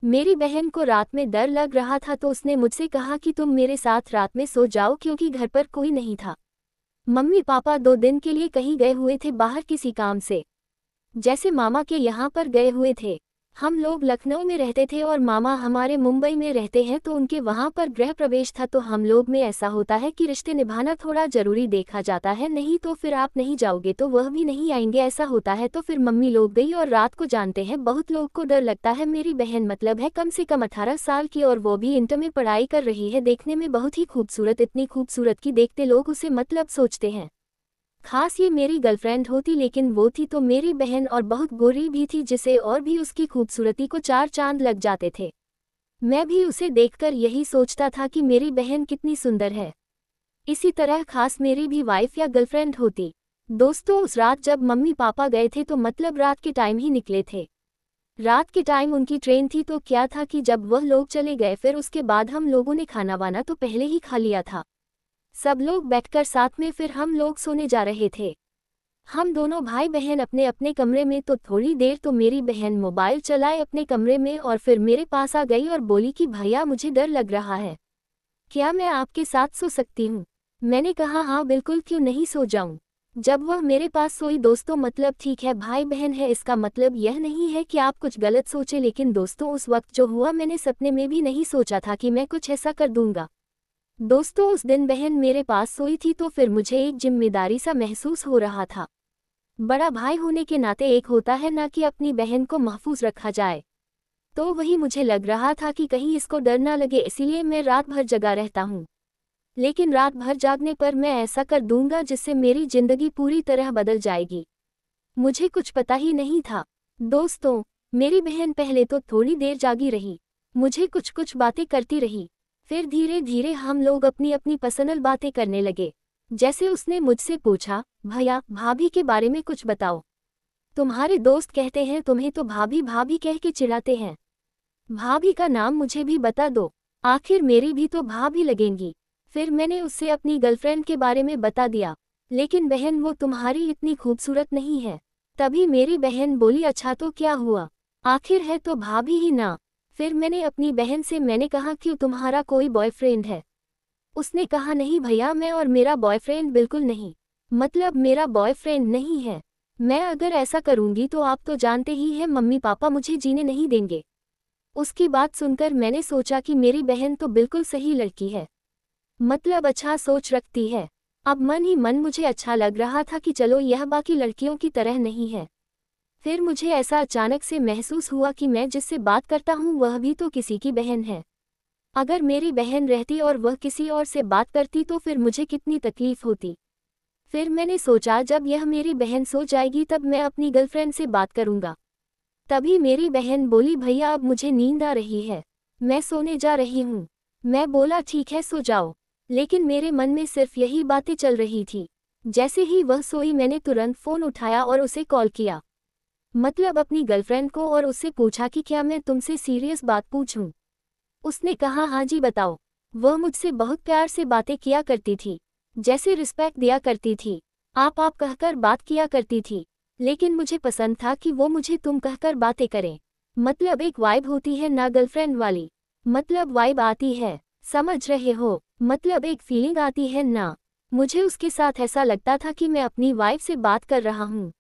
मेरी बहन को रात में डर लग रहा था तो उसने मुझसे कहा कि तुम मेरे साथ रात में सो जाओ क्योंकि घर पर कोई नहीं था। मम्मी पापा 2 दिन के लिए कहीं गए हुए थे बाहर किसी काम से, जैसे मामा के यहाँ पर गए हुए थे। हम लोग लखनऊ में रहते थे और मामा हमारे मुंबई में रहते हैं, तो उनके वहाँ पर गृह प्रवेश था। तो हम लोग में ऐसा होता है कि रिश्ते निभाना थोड़ा जरूरी देखा जाता है, नहीं तो फिर आप नहीं जाओगे तो वह भी नहीं आएंगे, ऐसा होता है। तो फिर मम्मी लोग गई और रात को जानते हैं बहुत लोग को डर लगता है। मेरी बहन मतलब है कम से कम 18 साल की और वो भी इंटर में पढ़ाई कर रही है, देखने में बहुत ही खूबसूरत, इतनी खूबसूरत कि देखते लोग उसे मतलब सोचते हैं खास ये मेरी गर्लफ्रेंड होती, लेकिन वो थी तो मेरी बहन और बहुत गोरी भी थी जिसे और भी उसकी खूबसूरती को 4 चांद लग जाते थे। मैं भी उसे देखकर यही सोचता था कि मेरी बहन कितनी सुंदर है। इसी तरह खास मेरी भी वाइफ या गर्लफ्रेंड होती। दोस्तों उस रात जब मम्मी पापा गए थे तो मतलब रात के टाइम ही निकले थे। रात के टाइम उनकी ट्रेन थी, तो क्या था कि जब वह लोग चले गए फिर उसके बाद हम लोगों ने खाना वाना तो पहले ही खा लिया था। सब लोग बैठकर साथ में फिर हम लोग सोने जा रहे थे। हम दोनों भाई बहन अपने अपने कमरे में, तो थोड़ी देर तो मेरी बहन मोबाइल चलाए अपने कमरे में और फिर मेरे पास आ गई और बोली कि भैया मुझे डर लग रहा है, क्या मैं आपके साथ सो सकती हूँ। मैंने कहा हाँ बिल्कुल, क्यों नहीं सो जाऊँ। जब वह मेरे पास सोई, दोस्तों मतलब ठीक है भाई बहन है, इसका मतलब यह नहीं है कि आप कुछ गलत सोचे, लेकिन दोस्तों उस वक्त जो हुआ मैंने सपने में भी नहीं सोचा था कि मैं कुछ ऐसा कर दूंगा। दोस्तों उस दिन बहन मेरे पास सोई थी तो फिर मुझे एक जिम्मेदारी सा महसूस हो रहा था। बड़ा भाई होने के नाते एक होता है ना कि अपनी बहन को महफूज रखा जाए, तो वही मुझे लग रहा था कि कहीं इसको डर ना लगे, इसीलिए मैं रात भर जगा रहता हूँ। लेकिन रात भर जागने पर मैं ऐसा कर दूंगा जिससे मेरी जिंदगी पूरी तरह बदल जाएगी। मुझे कुछ पता ही नहीं था। दोस्तों मेरी बहन पहले तो थोड़ी देर जागी रही, मुझे कुछ कुछ बातें करती रही, फिर धीरे धीरे हम लोग अपनी अपनी पर्सनल बातें करने लगे। जैसे उसने मुझसे पूछा, भैया भाभी के बारे में कुछ बताओ, तुम्हारे दोस्त कहते हैं तुम्हें तो भाभी भाभी कह के चिढ़ाते हैं, भाभी का नाम मुझे भी बता दो, आखिर मेरी भी तो भाभी लगेंगी। फिर मैंने उससे अपनी गर्लफ्रेंड के बारे में बता दिया, लेकिन बहन वो तुम्हारी इतनी खूबसूरत नहीं है। तभी मेरी बहन बोली अच्छा तो क्या हुआ, आखिर है तो भाभी ही ना। फिर मैंने अपनी बहन से मैंने कहा क्यों तुम्हारा कोई बॉयफ्रेंड है। उसने कहा नहीं भैया मैं और मेरा बॉयफ्रेंड बिल्कुल नहीं, मतलब मेरा बॉयफ्रेंड नहीं है। मैं अगर ऐसा करूंगी तो आप तो जानते ही हैं मम्मी पापा मुझे जीने नहीं देंगे। उसकी बात सुनकर मैंने सोचा कि मेरी बहन तो बिल्कुल सही लड़की है, मतलब अच्छा सोच रखती है। अब मन ही मन मुझे अच्छा लग रहा था कि चलो यह बाकी लड़कियों की तरह नहीं है। फिर मुझे ऐसा अचानक से महसूस हुआ कि मैं जिससे बात करता हूँ वह भी तो किसी की बहन है। अगर मेरी बहन रहती और वह किसी और से बात करती तो फिर मुझे कितनी तकलीफ होती। फिर मैंने सोचा जब यह मेरी बहन सो जाएगी तब मैं अपनी गर्लफ्रेंड से बात करूँगा। तभी मेरी बहन बोली भैया अब मुझे नींद आ रही है, मैं सोने जा रही हूँ। मैं बोला ठीक है सो जाओ, लेकिन मेरे मन में सिर्फ यही बातें चल रही थी। जैसे ही वह सोई मैंने तुरंत फ़ोन उठाया और उसे कॉल किया, मतलब अपनी गर्लफ्रेंड को, और उससे पूछा कि क्या मैं तुमसे सीरियस बात पूछूं। उसने कहा हाँ जी बताओ। वह मुझसे बहुत प्यार से बातें किया करती थी, जैसे रिस्पेक्ट दिया करती थी, आप कहकर बात किया करती थी। लेकिन मुझे पसंद था कि वो मुझे तुम कहकर बातें करें, मतलब एक वाइब होती है ना गर्लफ्रेंड वाली, मतलब वाइब आती है, समझ रहे हो, मतलब एक फीलिंग आती है ना। मुझे उसके साथ ऐसा लगता था कि मैं अपनी वाइफ से बात कर रहा हूँ,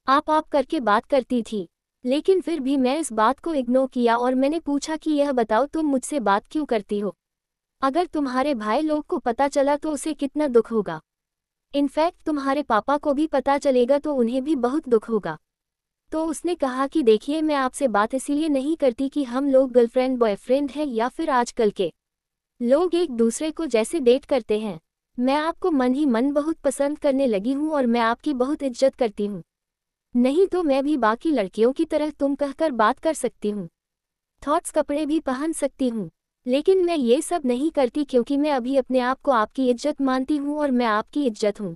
आप करके बात करती थी। लेकिन फिर भी मैं इस बात को इग्नोर किया और मैंने पूछा कि यह बताओ तुम मुझसे बात क्यों करती हो, अगर तुम्हारे भाई लोग को पता चला तो उसे कितना दुख होगा, इनफैक्ट तुम्हारे पापा को भी पता चलेगा तो उन्हें भी बहुत दुख होगा। तो उसने कहा कि देखिए मैं आपसे बात इसीलिए नहीं करती कि हम लोग गर्लफ्रेंड बॉयफ्रेंड हैं या फिर आजकल के लोग एक दूसरे को जैसे डेट करते हैं। मैं आपको मन ही मन बहुत पसंद करने लगी हूँ और मैं आपकी बहुत इज्जत करती हूँ, नहीं तो मैं भी बाकी लड़कियों की तरह तुम कहकर बात कर सकती हूँ, थॉट्स कपड़े भी पहन सकती हूँ। लेकिन मैं ये सब नहीं करती क्योंकि मैं अभी अपने आप को आपकी इज्जत मानती हूँ और मैं आपकी इज्जत हूँ।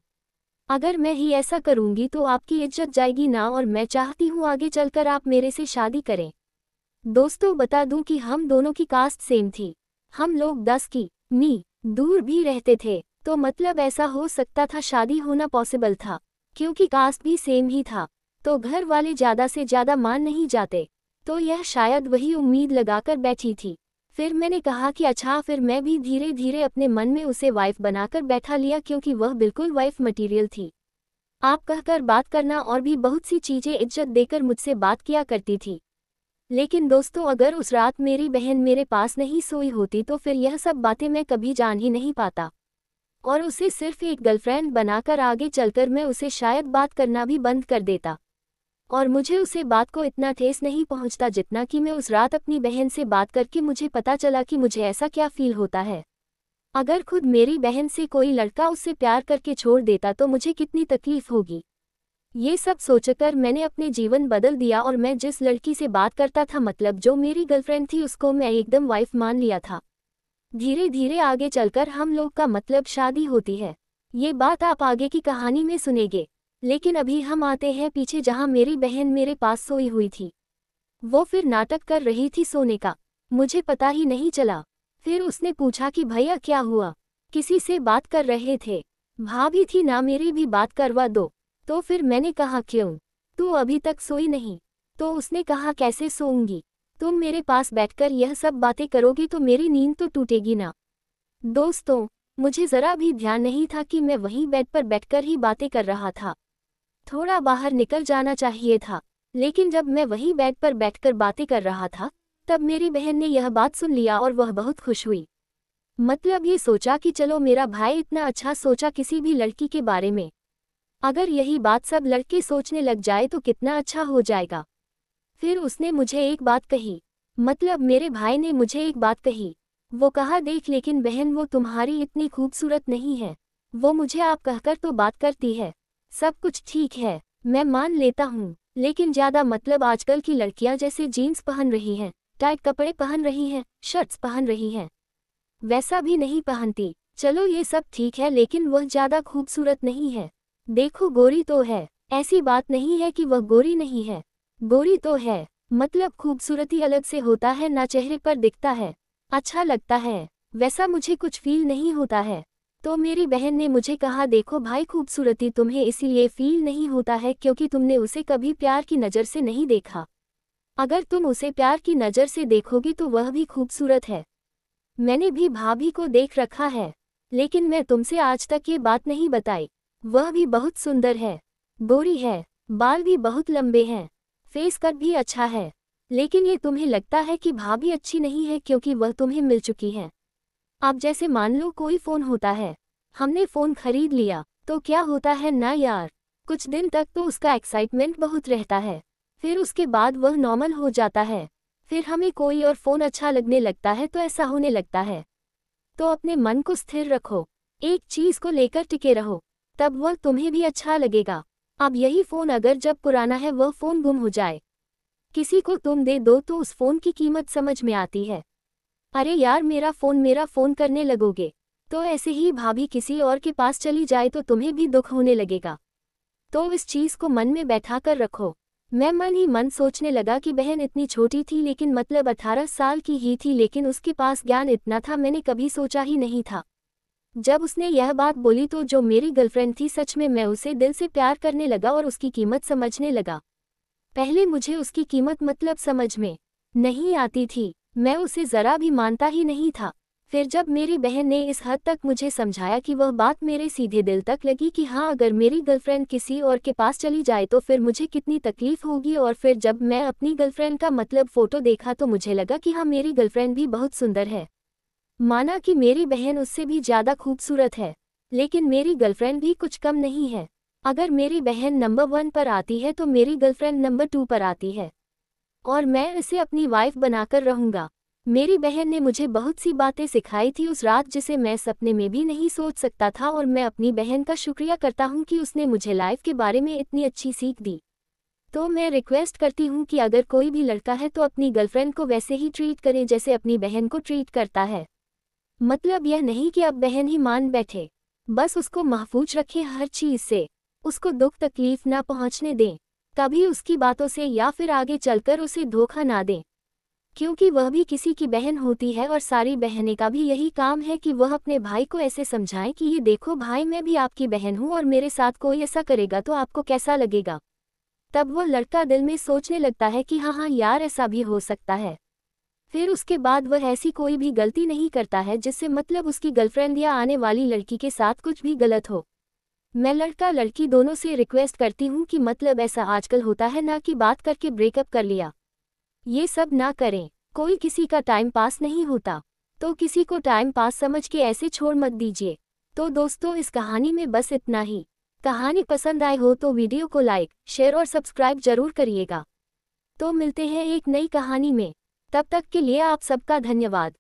अगर मैं ही ऐसा करूँगी तो आपकी इज्जत जाएगी ना, और मैं चाहती हूँ आगे चलकर आप मेरे से शादी करें। दोस्तों बता दूं कि हम दोनों की कास्ट सेम थी, हम लोग 10 की.मी दूर भी रहते थे, तो मतलब ऐसा हो सकता था शादी होना पॉसिबल था, क्योंकि कास्ट भी सेम ही था। तो घर वाले ज़्यादा से ज़्यादा मान नहीं जाते। तो यह शायद वही उम्मीद लगाकर बैठी थी। फिर मैंने कहा कि अच्छा, फिर मैं भी धीरे धीरे अपने मन में उसे वाइफ बनाकर बैठा लिया, क्योंकि वह बिल्कुल वाइफ मटीरियल थी। आप कहकर बात करना और भी बहुत सी चीज़ें इज्जत देकर मुझसे बात किया करती थी। लेकिन दोस्तों, अगर उस रात मेरी बहन मेरे पास नहीं सोई होती तो फिर यह सब बातें मैं कभी जान ही नहीं पाता, और उसे सिर्फ एक गर्लफ्रेंड बनाकर आगे चलकर मैं उसे शायद बात करना भी बंद कर देता। और मुझे उसे बात को इतना ठेस नहीं पहुंचता जितना कि मैं उस रात अपनी बहन से बात करके मुझे पता चला कि मुझे ऐसा क्या फील होता है। अगर खुद मेरी बहन से कोई लड़का उससे प्यार करके छोड़ देता तो मुझे कितनी तकलीफ होगी। ये सब सोचकर मैंने अपने जीवन बदल दिया और मैं जिस लड़की से बात करता था, मतलब जो मेरी गर्लफ्रेंड थी, उसको मैं एकदम वाइफ मान लिया था। धीरे धीरे आगे चलकर हम लोग का मतलब शादी होती है। ये बात आप आगे की कहानी में सुनेंगे। लेकिन अभी हम आते हैं पीछे, जहाँ मेरी बहन मेरे पास सोई हुई थी। वो फिर नाटक कर रही थी सोने का, मुझे पता ही नहीं चला। फिर उसने पूछा कि भैया क्या हुआ, किसी से बात कर रहे थे? भाभी थी ना, मेरी भी बात करवा दो। तो फिर मैंने कहा क्यों, तू अभी तक सोई नहीं? तो उसने कहा कैसे सोऊंगी, तुम मेरे पास बैठकर यह सब बातें करोगी तो मेरी नींद तो टूटेगी ना। दोस्तों, मुझे ज़रा भी ध्यान नहीं था कि मैं वहीं बेड पर बैठकर ही बातें कर रहा था। थोड़ा बाहर निकल जाना चाहिए था, लेकिन जब मैं वहीं बेड पर बैठकर बातें कर रहा था तब मेरी बहन ने यह बात सुन लिया और वह बहुत खुश हुई। मतलब ये सोचा कि चलो, मेरा भाई इतना अच्छा सोचा किसी भी लड़की के बारे में, अगर यही बात सब लड़के सोचने लग जाए तो कितना अच्छा हो जाएगा। फिर उसने मुझे एक बात कही, मतलब मेरे भाई ने मुझे एक बात कही। वो कहा, देख लेकिन बहन, वो तुम्हारी इतनी खूबसूरत नहीं है। वो मुझे आप कहकर तो बात करती है, सब कुछ ठीक है, मैं मान लेता हूँ, लेकिन ज़्यादा मतलब आजकल की लड़कियाँ जैसे जीन्स पहन रही हैं, टाइट कपड़े पहन रही हैं, शर्ट्स पहन रही हैं, वैसा भी नहीं पहनती। चलो ये सब ठीक है, लेकिन वह ज़्यादा खूबसूरत नहीं है। देखो, गोरी तो है, ऐसी बात नहीं है कि वह गोरी नहीं है, गोरी तो है। मतलब खूबसूरती अलग से होता है ना, चेहरे पर दिखता है, अच्छा लगता है, वैसा मुझे कुछ फील नहीं होता है। तो मेरी बहन ने मुझे कहा, देखो भाई, खूबसूरती तुम्हें इसीलिए फील नहीं होता है क्योंकि तुमने उसे कभी प्यार की नज़र से नहीं देखा। अगर तुम उसे प्यार की नज़र से देखोगी तो वह भी खूबसूरत है। मैंने भी भाभी को देख रखा है, लेकिन मैं तुमसे आज तक ये बात नहीं बताई। वह भी बहुत सुंदर है, गोरी है, बाल भी बहुत लंबे हैं, फेस कट भी अच्छा है। लेकिन ये तुम्हें लगता है कि भाभी अच्छी नहीं है क्योंकि वह तुम्हें मिल चुकी है। अब जैसे मान लो कोई फ़ोन होता है, हमने फ़ोन खरीद लिया तो क्या होता है ना यार, कुछ दिन तक तो उसका एक्साइटमेंट बहुत रहता है, फिर उसके बाद वह नॉर्मल हो जाता है, फिर हमें कोई और फ़ोन अच्छा लगने लगता है, तो ऐसा होने लगता है। तो अपने मन को स्थिर रखो, एक चीज़ को लेकर टिके रहो, तब वह तुम्हें भी अच्छा लगेगा। अब यही फ़ोन अगर जब पुराना है वह फ़ोन गुम हो जाए, किसी को तुम दे दो तो उस फ़ोन की कीमत समझ में आती है। अरे यार, मेरा फ़ोन करने लगोगे। तो ऐसे ही भाभी किसी और के पास चली जाए तो तुम्हें भी दुख होने लगेगा। तो इस चीज़ को मन में बैठा कर रखो। मैं मन ही मन सोचने लगा कि बहन इतनी छोटी थी, लेकिन मतलब 18 साल की ही थी, लेकिन उसके पास ज्ञान इतना था, मैंने कभी सोचा ही नहीं था। जब उसने यह बात बोली तो जो मेरी गर्लफ्रेंड थी, सच में मैं उसे दिल से प्यार करने लगा और उसकी कीमत समझने लगा। पहले मुझे उसकी कीमत मतलब समझ में नहीं आती थी, मैं उसे ज़रा भी मानता ही नहीं था। फिर जब मेरी बहन ने इस हद तक मुझे समझाया कि वह बात मेरे सीधे दिल तक लगी कि हाँ, अगर मेरी गर्लफ्रेंड किसी और के पास चली जाए तो फिर मुझे कितनी तकलीफ़ होगी। और फिर जब मैं अपनी गर्लफ्रेंड का मतलब फ़ोटो देखा तो मुझे लगा कि हाँ, मेरी गर्लफ्रेंड भी बहुत सुंदर है। माना कि मेरी बहन उससे भी ज़्यादा खूबसूरत है, लेकिन मेरी गर्लफ्रेंड भी कुछ कम नहीं है। अगर मेरी बहन नंबर 1 पर आती है तो मेरी गर्लफ्रेंड नंबर 2 पर आती है, और मैं इसे अपनी वाइफ बनाकर रहूँगा। मेरी बहन ने मुझे बहुत सी बातें सिखाई थी उस रात, जिसे मैं सपने में भी नहीं सोच सकता था, और मैं अपनी बहन का शुक्रिया करता हूँ कि उसने मुझे लाइफ के बारे में इतनी अच्छी सीख दी। तो मैं रिक्वेस्ट करती हूँ कि अगर कोई भी लड़का है तो अपनी गर्लफ्रेंड को वैसे ही ट्रीट करे जैसे अपनी बहन को ट्रीट करता है। मतलब यह नहीं कि अब बहन ही मान बैठे, बस उसको महफूज रखें हर चीज़ से, उसको दुख तकलीफ ना पहुँचने दें, कभी उसकी बातों से या फिर आगे चलकर उसे धोखा ना दें, क्योंकि वह भी किसी की बहन होती है। और सारी बहनें का भी यही काम है कि वह अपने भाई को ऐसे समझाएं कि ये देखो भाई, मैं भी आपकी बहन हूँ और मेरे साथ कोई ऐसा करेगा तो आपको कैसा लगेगा। तब वो लड़का दिल में सोचने लगता है कि हाँ यार ऐसा भी हो सकता है। फिर उसके बाद वह ऐसी कोई भी गलती नहीं करता है जिससे मतलब उसकी गर्लफ्रेंड या आने वाली लड़की के साथ कुछ भी गलत हो। मैं लड़का लड़की दोनों से रिक्वेस्ट करती हूँ कि मतलब ऐसा आजकल होता है ना कि बात करके ब्रेकअप कर लिया। ये सब ना करें, कोई किसी का टाइम पास नहीं होता, तो किसी को टाइम पास समझ के ऐसे छोड़ मत दीजिए। तो दोस्तों इस कहानी में बस इतना ही। कहानी पसंद आए हो तो वीडियो को लाइक, शेयर और सब्सक्राइब जरूर करिएगा। तो मिलते हैं एक नई कहानी में, तब तक के लिए आप सबका धन्यवाद।